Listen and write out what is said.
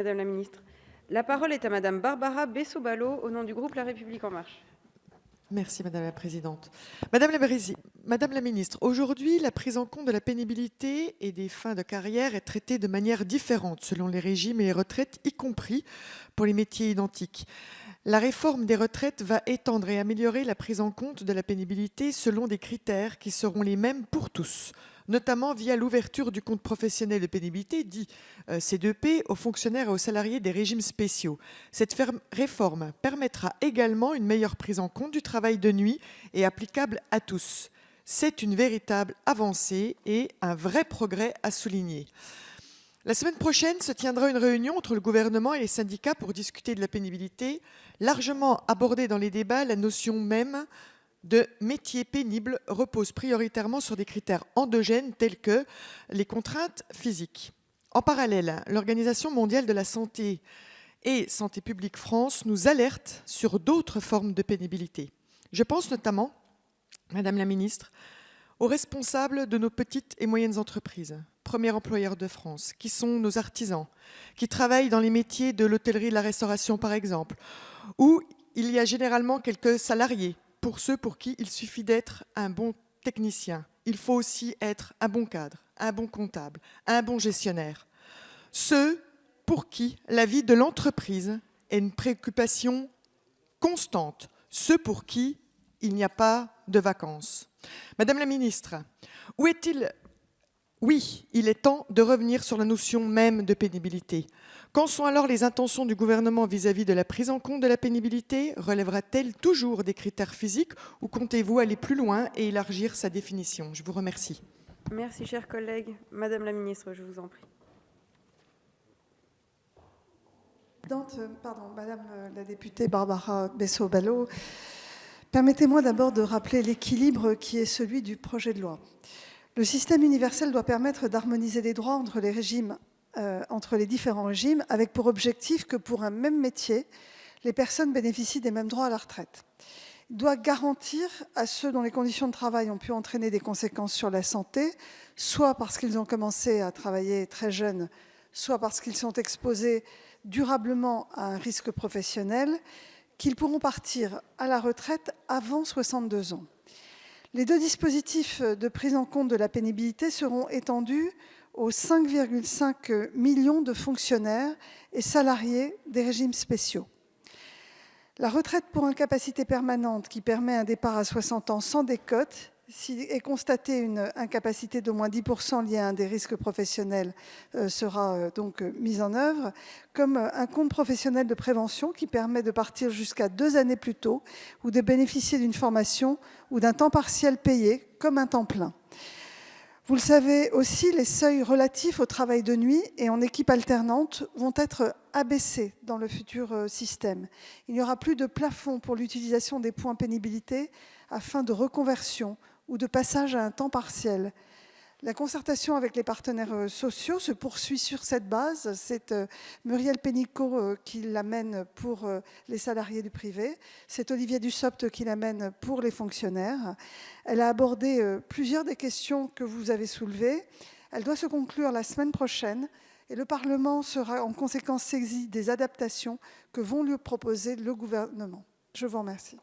Madame la ministre. La parole est à Madame Barbara Bessot-Ballot, au nom du groupe La République En Marche. Merci Madame la Présidente. Madame la Ministre, aujourd'hui, la prise en compte de la pénibilité et des fins de carrière est traitée de manière différente selon les régimes et les retraites, y compris pour les métiers identiques. La réforme des retraites va étendre et améliorer la prise en compte de la pénibilité selon des critères qui seront les mêmes pour tous, notamment via l'ouverture du compte professionnel de pénibilité, dit C2P, aux fonctionnaires et aux salariés des régimes spéciaux. Cette réforme permettra également une meilleure prise en compte du travail de nuit et applicable à tous. C'est une véritable avancée et un vrai progrès à souligner. La semaine prochaine se tiendra une réunion entre le gouvernement et les syndicats pour discuter de la pénibilité. Largement abordée dans les débats, la notion même de métier pénible repose prioritairement sur des critères endogènes tels que les contraintes physiques. En parallèle, l'Organisation mondiale de la santé et Santé publique France nous alertent sur d'autres formes de pénibilité. Je pense notamment, Madame la Ministre, aux responsables de nos petites et moyennes entreprises, premier employeur de France, qui sont nos artisans, qui travaillent dans les métiers de l'hôtellerie et de la restauration par exemple, où il y a généralement quelques salariés, pour ceux pour qui il suffit d'être un bon technicien. Il faut aussi être un bon cadre, un bon comptable, un bon gestionnaire. Ceux pour qui la vie de l'entreprise est une préoccupation constante, ceux pour qui il n'y a pas de vacances. Madame la ministre, où est-il ? Oui, il est temps de revenir sur la notion même de pénibilité. Quand sont alors les intentions du gouvernement vis-à-vis de la prise en compte de la pénibilité ? Relèvera-t-elle toujours des critères physiques ou comptez-vous aller plus loin et élargir sa définition ? Je vous remercie. Merci, chers collègues. Madame la ministre, je vous en prie. Madame la députée Barbara Bessot-Ballot, permettez-moi d'abord de rappeler l'équilibre qui est celui du projet de loi. Le système universel doit permettre d'harmoniser les droits entre les différents régimes, avec pour objectif que pour un même métier, les personnes bénéficient des mêmes droits à la retraite. Il doit garantir à ceux dont les conditions de travail ont pu entraîner des conséquences sur la santé, soit parce qu'ils ont commencé à travailler très jeunes, soit parce qu'ils sont exposés durablement à un risque professionnel, qu'ils pourront partir à la retraite avant 62 ans. Les deux dispositifs de prise en compte de la pénibilité seront étendus aux 5,5 millions de fonctionnaires et salariés des régimes spéciaux. La retraite pour incapacité permanente, qui permet un départ à 60 ans sans décote, si est constatée une incapacité d'au moins 10% liée à un des risques professionnels, sera donc mise en œuvre, comme un compte professionnel de prévention qui permet de partir jusqu'à 2 années plus tôt ou de bénéficier d'une formation ou d'un temps partiel payé comme un temps plein. Vous le savez aussi, les seuils relatifs au travail de nuit et en équipe alternante vont être abaissés dans le futur système. Il n'y aura plus de plafond pour l'utilisation des points pénibilité afin de reconversion ou de passage à un temps partiel. La concertation avec les partenaires sociaux se poursuit sur cette base. C'est Muriel Pénicaud qui l'amène pour les salariés du privé. C'est Olivier Dussopt qui l'amène pour les fonctionnaires. Elle a abordé plusieurs des questions que vous avez soulevées. Elle doit se conclure la semaine prochaine et le Parlement sera en conséquence saisi des adaptations que vont lui proposer le gouvernement. Je vous remercie.